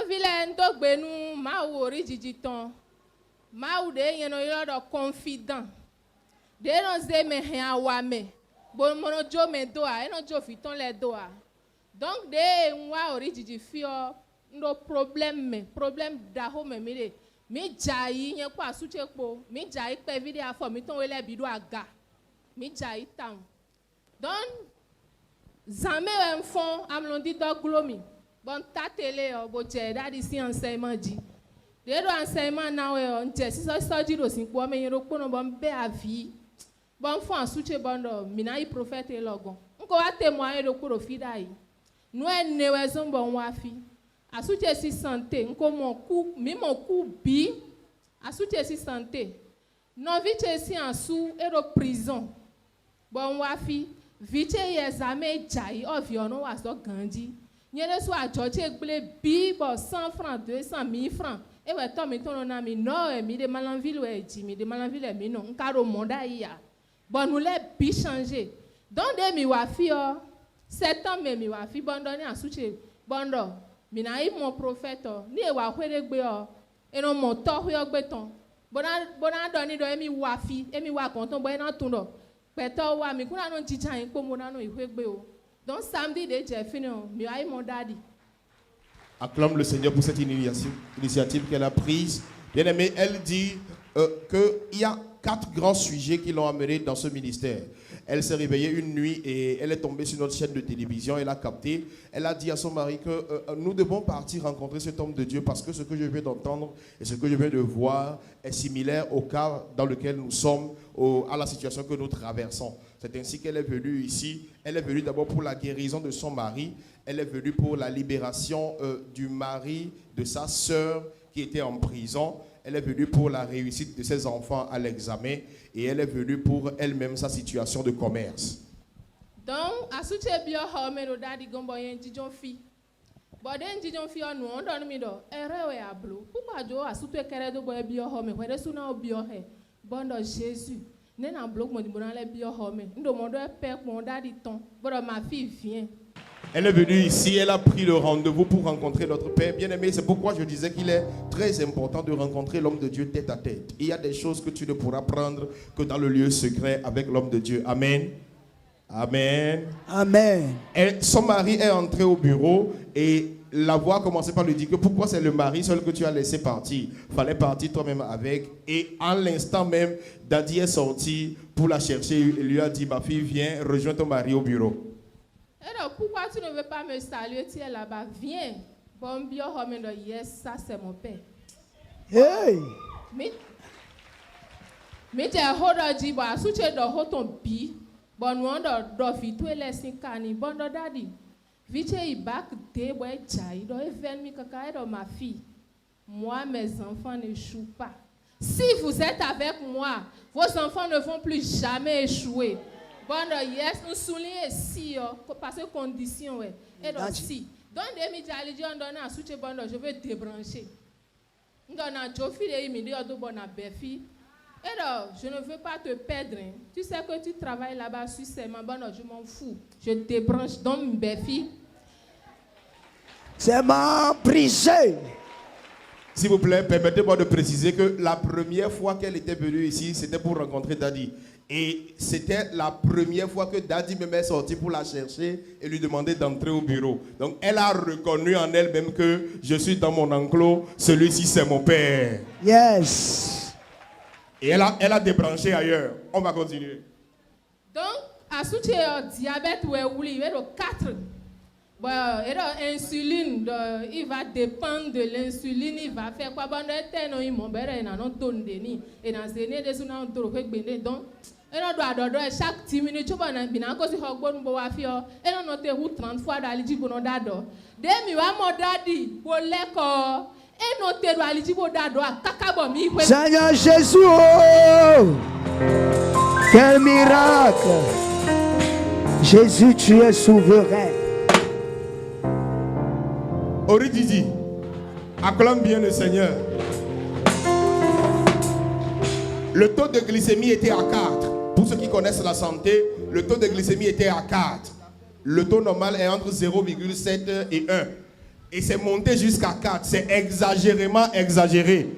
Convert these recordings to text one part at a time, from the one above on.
vilain to gbenu ma wori jijiton. Ma ou de yeno yodo confident. De non ze me hen wa me. Bon mono jo me doa, e non jo fiton le doa. Donc de nwa ori jiji fio no problème da ho me mire. Mi jai yen kwa suche po, mi jai pe vide afo mi ton wele bido aga. Mi jai tam. Donc zame en fond am londi do glomi. Bon ta télé bo je dadi si enseignement di. De do enseignement na we on je si so di do sin po me yen ro po no bon be avi. Bon fond suche bondo mina yi prophète logon. Nko wa témoigner do ko ro fi dai. Nous ne bon wafi. A soutien si santé, nko mon coup bi. A soutien si santé. Non vite si en sous et de prison. Bon wafi, vite yezame jai oviono waso gandi. Nyele so a George ble bi bo 100 francs, 200 000 francs. Et ouais toi mi ton na mi no e mi de Malanville ouais di mi de Malanville mi non nkaro monda ya. Bon nous les bi changer. Donc de mi wafi o 7 ans même wa fi bondo ni asuche bondo mina yi mon prophète ni e wa kwere gbe o e no mo to hwe ogbe ton bona do ni do emi wa fi emi wa kon ton bo e na tun do pe to wa mi kuna no jijan yin po mo na no ihwe gbe o donc samedi de je fini o mi wa yi mon daddy. Acclame le Seigneur pour cette initiative qu'elle a prise. Bien aimé, elle dit qu'il y a 4 grands sujets qui l'ont amenée dans ce ministère. Elle s'est réveillée une nuit et elle est tombée sur notre chaîne de télévision. Elle a capté. Elle a dit à son mari que nous devons partir rencontrer cet homme de Dieu parce que ce que je viens d'entendre et ce que je viens de voir est similaire au cas dans lequel nous sommes, à la situation que nous traversons. C'est ainsi qu'elle est venue ici. Elle est venue d'abord pour la guérison de son mari. Elle est venue pour la libération du mari de sa sœur qui était en prison. Elle est venue pour la réussite de ses enfants à l'examen et elle est venue pour elle-même sa situation de commerce. Donc, à ce que je veux dire, daddy gombo yen jijon fi. Boden jijon fi onu on don mi do. Erewe ablo. Pourquoi jo à ce que kere do boy bio home, where suna bio he. Bondo Jésus. Ne na bloc mo di mo na le bio home. Ndo mo do pe mon daddy ton. Bodo ma fille vient. Elle est venue ici, elle a pris le rendez-vous pour rencontrer notre Père bien-aimé. C'est pourquoi je disais qu'il est très important de rencontrer l'homme de Dieu tête à tête. Il y a des choses que tu ne pourras prendre que dans le lieu secret avec l'homme de Dieu. Amen. Amen. Amen. Son mari est entré au bureau et la voix a commencé par lui dire que pourquoi c'est le mari seul que tu as laissé partir. Fallait partir toi-même avec. Et à l'instant même, Daddy est sorti pour la chercher. Il lui a dit, ma fille, viens, rejoins ton mari au bureau. Alors, pourquoi tu ne veux pas me saluer? Tu es là-bas. Viens. Bon, bio, yes, ça c'est mon père. Hey! Mais tu es hors bah, si tu es dans ton bi, bon, nous on doit vite les cani, bon, daddy. Vite, il back de boy, chai, doit faire mi kaka dans ma fille. Moi, mes enfants n'échouent pas. Si vous êtes avec moi, vos enfants ne vont plus jamais échouer. Bon, yes, nous soulignons si, parce que condition, ouais. Et donc, si. Donc, des médias, on donne un soutien, bon, je vais débrancher. On donne un jofi, et immédiatement, on donne un béfi. Et donc, je ne veux pas te perdre. Tu sais que tu travailles là-bas sur ces mains, bon, je m'en fous. Je débranche dans mon béfi. C'est ma brisé. S'il vous plaît, permettez-moi de préciser que la première fois qu'elle était venue ici, c'était pour rencontrer Daddy. Et c'était la première fois que Daddy me est sorti pour la chercher et lui demander d'entrer au bureau. Donc elle a reconnu en elle-même que je suis dans mon enclos, celui-ci c'est mon père. Yes. Et elle a débranché ailleurs. On va continuer. Donc, à ce que diabète ou il y a 4. Bon, et l'insuline, il va dépendre de l'insuline, il va faire quoi? Bon, il m'a dit, et dans ces années, il a donc, et on doit chaque 10 minutes, on a bien encore si on a fait, et on a noté 30 fois dans l'île pour nous dado. Demi wa mon daddy, pour l'école, et noté dans l'île pour dado, kakabomi. Seigneur Jésus, oh! Quel miracle! Jésus, tu es souverain. Orididi, acclame bien le Seigneur. Le taux de glycémie était à 4. Pour ceux qui connaissent la santé, le taux de glycémie était à 4. Le taux normal est entre 0,7 et 1. Et c'est monté jusqu'à 4. C'est exagérément exagéré.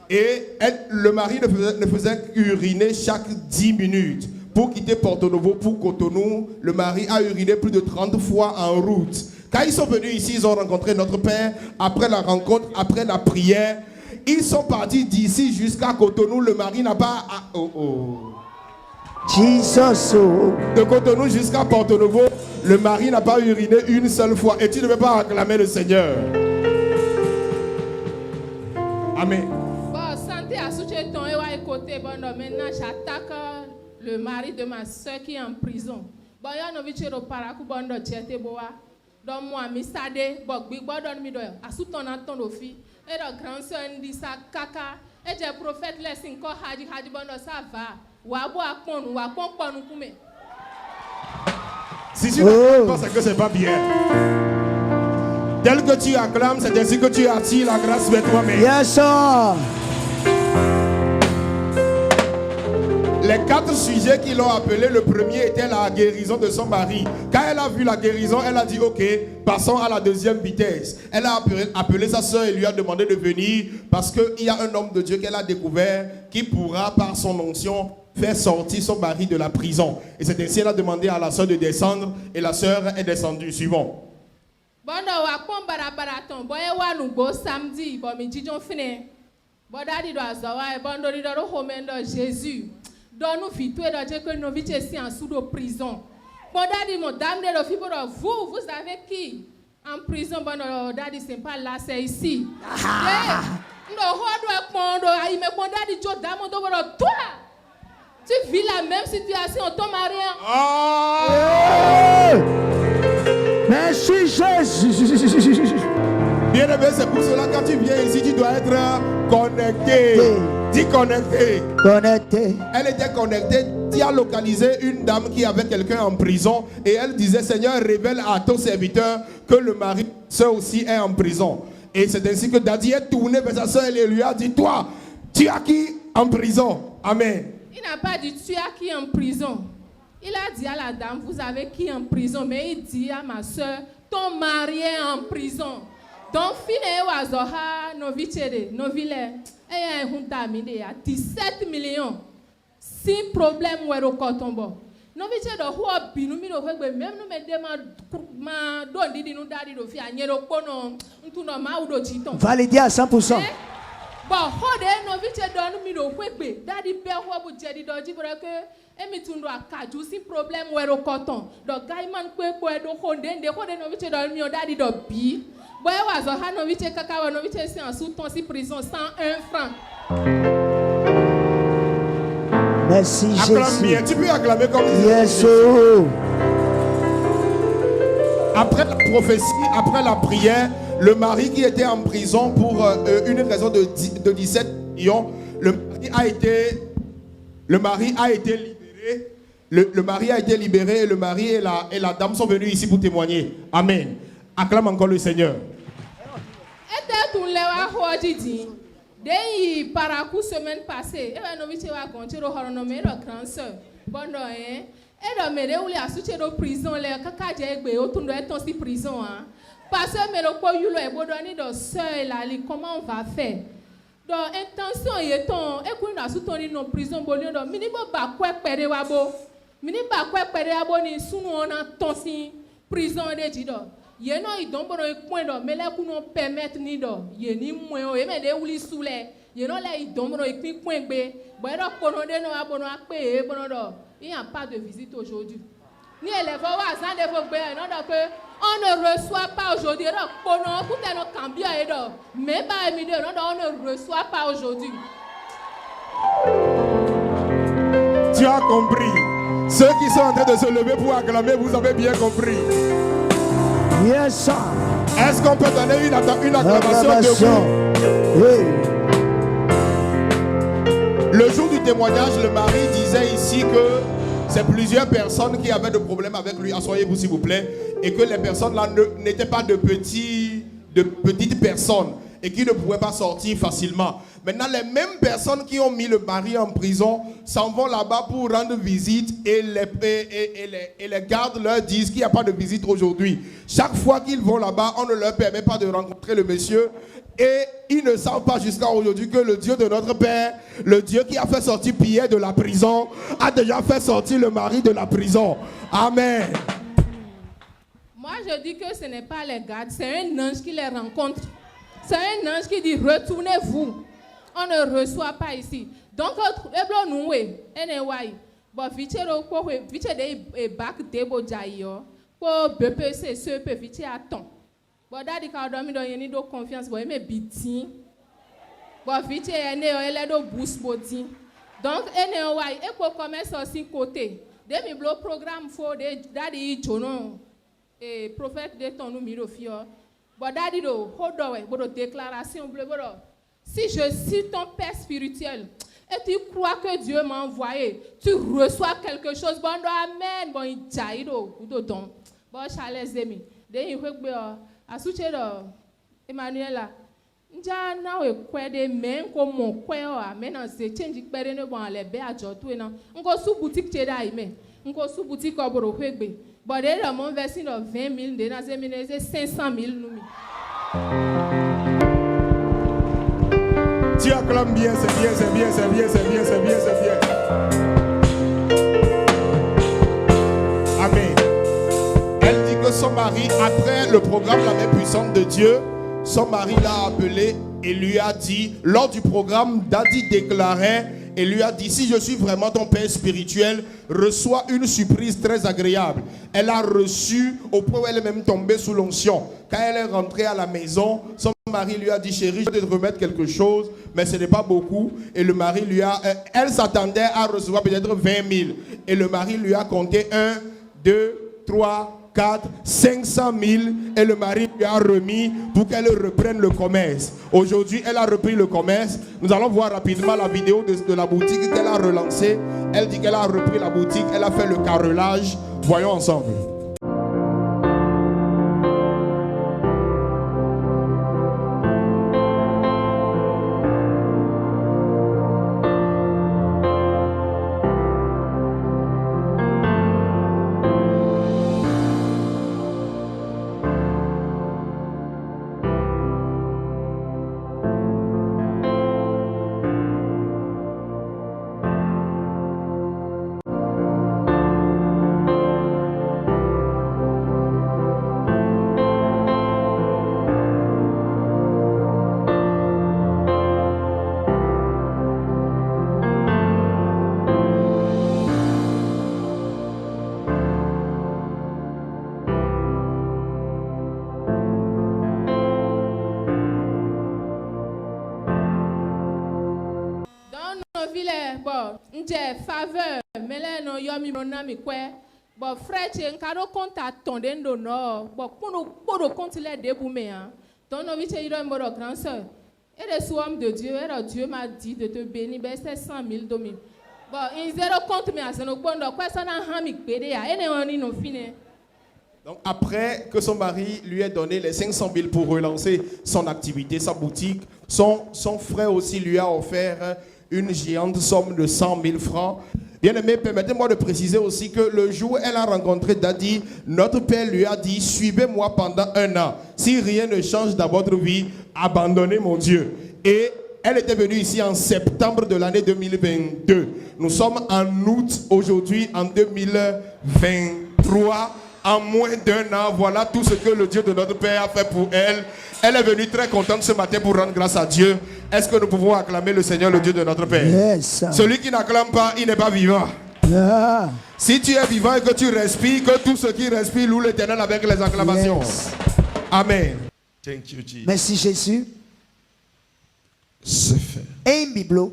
Et le mari ne faisait qu'uriner chaque 10 minutes. Pour quitter Porto Novo, pour Cotonou, le mari a uriné plus de 30 fois en route. Quand ils sont venus ici, ils ont rencontré notre père. Après la rencontre, après la prière, ils sont partis d'ici jusqu'à Cotonou. Le mari n'a pas... Jesus. De Cotonou jusqu'à Porto Novo, le mari n'a pas uriné une seule fois. Et tu ne veux pas acclamer le Seigneur. Amen. Bon, santé à soutenir ton côté. Bon, maintenant, j'attaque le mari de ma soeur qui est en prison. Bon, il y a un vice de parakou, bon, de tchete boa. Donc, moi, mi sade, bon, big bon, don mi do. A sous ton anton de fille. Et le grand soeur dit ça, kaka. Et le prophète laisse encore hadi, bon, ça va. Wabo akon, wakon pon kume. Si tu n'acclames pas, c'est que c'est pas bien. Tel que tu acclames, c'est ainsi que tu attires la grâce vers toi-même. Yes, sir. Les 4 sujets qui l'ont appelé, le premier était la guérison de son mari. Quand elle a vu la guérison, elle a dit ok, passons à la deuxième vitesse. Elle a appelé sa soeur et lui a demandé de venir parce qu'il y a un homme de Dieu qu'elle a découvert qui pourra par son onction faire sortir son mari de la prison. Et c'est ainsi qu'elle a demandé à la soeur de descendre et la soeur est descendue. Suivant. Bon, wakon barabaraton, boye wanu go samedi, bon mi dijon fine. Bon dadi do azawa, bon do do homendo Jésus. Don nous fit tout et que nous vite ici en sous de prison. Bon dadi mon dame de le fibre vous avez qui en prison bon dadi c'est pas là c'est ici. No hodo pondo ai me bon dadi jo dame do toi. Tu vis la même situation ton mari. Merci Jésus. Bien aimé, c'est pour cela quand tu viens ici, tu dois être connecté. Dis connecté. Connecté. Elle était connectée. Tu as localisé une dame qui avait quelqu'un en prison et elle disait Seigneur, révèle à ton serviteur que le mari, soeur aussi est en prison. Et c'est ainsi que Daddy est tourné vers sa soeur et lui a dit toi, tu as qui en prison? Amen. Il n'a pas dit tu as qui en prison. Il a dit à la dame, vous avez qui en prison? Mais il dit à ma soeur, ton mari est en prison. Donc, fine wazoha no vichere, no vile, et un huntamide à 17 millions. Si problème ou erokotombo. No vichere do huo binu mi do hwegbe même no me de ma do didi no dadi do fi anyero kono ntuno ma udo chiton. Validé à 100%. Bon, hode no vichere do mi do hwegbe dadi be ho bu jedi do jibra ke emi tundo akaju si problème ou erokoton. Do gaiman kwe kwe do honde no vichere do mi o dadi do bi. Merci Jésus. Tu peux acclamer comme Yes. Après la prophétie, après la prière, le mari qui était en prison pour une raison de 17 millions, le mari a été libéré. Le mari a été libéré et le mari et la dame sont venus ici pour témoigner. Amen. Acclame encore le Seigneur. Dès parakou semaine passée, nous avons continué à nommer le grand sœur. Bon, et nous avons eu la prison, les cacajes, autour de prison. Parce que nous sœur, comment on va faire? Donc, intention est ton, et qu'on a soutenu nos prisons, minimum bakwe pere wabo, minimum bakwe pere wabo ni sunu on a tonsi prison de jido. Yeno idon bono ikwendo mele kuno permettre ni do yeni mwen e me de wuli soule yeno la idon bono ikwi kwengbe boero kono de no abono akpe e bono do il n'y a pas de visite aujourd'hui ni élève wa san de fogbe non donc on ne reçoit pas aujourd'hui do kono kute no cambio e do me ba mi de non on ne reçoit pas aujourd'hui. Tu as compris. Ceux qui sont en train de se lever pour acclamer, vous avez bien compris. Yes, sir. Est-ce qu'on peut donner une acclamation debout? Oui. Le jour du témoignage, le mari disait ici que c'est plusieurs personnes qui avaient des problèmes avec lui. Asseyez-vous s'il vous plaît. Et que les personnes là n'étaient pas de petites personnes. et qui ne pouvaient pas sortir facilement. Maintenant, les mêmes personnes qui ont mis le mari en prison s'en vont là-bas pour rendre visite et les gardes leur disent qu'il n'y a pas de visite aujourd'hui. Chaque fois qu'ils vont là-bas, on ne leur permet pas de rencontrer le monsieur et ils ne savent pas jusqu'à aujourd'hui que le Dieu de notre Père, le Dieu qui a fait sortir Pierre de la prison, a déjà fait sortir le mari de la prison. Amen. Moi, je dis que ce n'est pas les gardes, c'est un ange qui les rencontre. C'est un ange qui dit retournez-vous. On ne reçoit pas ici. Donc, nous, bon, vite de bac de jaio, pour BPC, ce peu vite attend. Bon, daddy, quand on a donné de confiance, bon, mais biti. Bon, vite, elle est de boost body. Donc, et pour commencer aussi côté. Dès le programme, faut daddy, jono, et prophète de ton numéro fio. Bon, daddy, do, hold on, déclaration bleu, si je suis ton père spirituel et tu crois que Dieu m'a envoyé, tu reçois quelque chose. Bon, amen. Bon, il jaillit au don. Bon, Charles Zemi. Dès il faut que à soutenir Emmanuel, nja na we kwede men ko mo kweo a mena se change kpere ne bon ale be ajo to na nko su boutique che dai me nko su boutique oboro kwegbe but they are mon version of 20 000 de na se mine 500 000 nous. Tu acclames bien, c'est bien, c'est bien, c'est bien, c'est bien, c'est bien, c'est bien. Amen. Elle dit que son mari, après le programme La Main Puissante de Dieu, son mari l'a appelé et lui a dit, lors du programme, Daddy déclarait et lui a dit, si je suis vraiment ton père spirituel, reçois une surprise très agréable. Elle a reçu au point où elle est même tombée sous l'onction. Quand elle est rentrée à la maison, son mari lui a dit, chérie, je vais te remettre quelque chose, mais ce n'est pas beaucoup. Et le mari lui a, elle s'attendait à recevoir peut-être 20 000. Et le mari lui a compté 1, 2, 3, 4, 500 000 et le mari lui a remis pour qu'elle reprenne le commerce. Aujourd'hui, elle a repris le commerce. Nous allons voir rapidement la vidéo de la boutique qu'elle a relancée. Elle dit qu'elle a repris la boutique, elle a fait le carrelage. Voyons ensemble. Faveur, mais là, non, yomi monami quoi. Bon, frère, tu es un cadeau compte à ton dendo no. Bon, pour compte les déboumés, hein. Ton novice est une grande sœur. Et le soir de Dieu, et Dieu m'a dit de te bénir, ben c'est 100 000 domi. Bon, il zéro compte, mais à ce moment-là, quoi, ça n'a pas mis pédé, et on y non fini. Donc après que son mari lui ait donné les 500 000 pour relancer son activité, sa boutique, son frère aussi lui a offert une géante somme de 100 000 francs. Bien aimé, permettez-moi de préciser aussi que le jour où elle a rencontré Daddy, notre père lui a dit, suivez-moi pendant 1 an. Si rien ne change dans votre vie, abandonnez mon Dieu. Et elle était venue ici en septembre de l'année 2022. Nous sommes en août aujourd'hui, en 2023. En moins d'1 an, voilà tout ce que le Dieu de notre Père a fait pour elle. Elle est venue très contente ce matin pour rendre grâce à Dieu. Est-ce que nous pouvons acclamer le Seigneur, le Dieu de notre Père? Yes. Celui qui n'acclame pas, il n'est pas vivant. Yeah. Si tu es vivant et que tu respires, que tout ce qui respire loue l'Éternel avec les acclamations. Yes. Amen. Thank you, Jesus. Merci Jésus. C'est fait. Et un bibelot.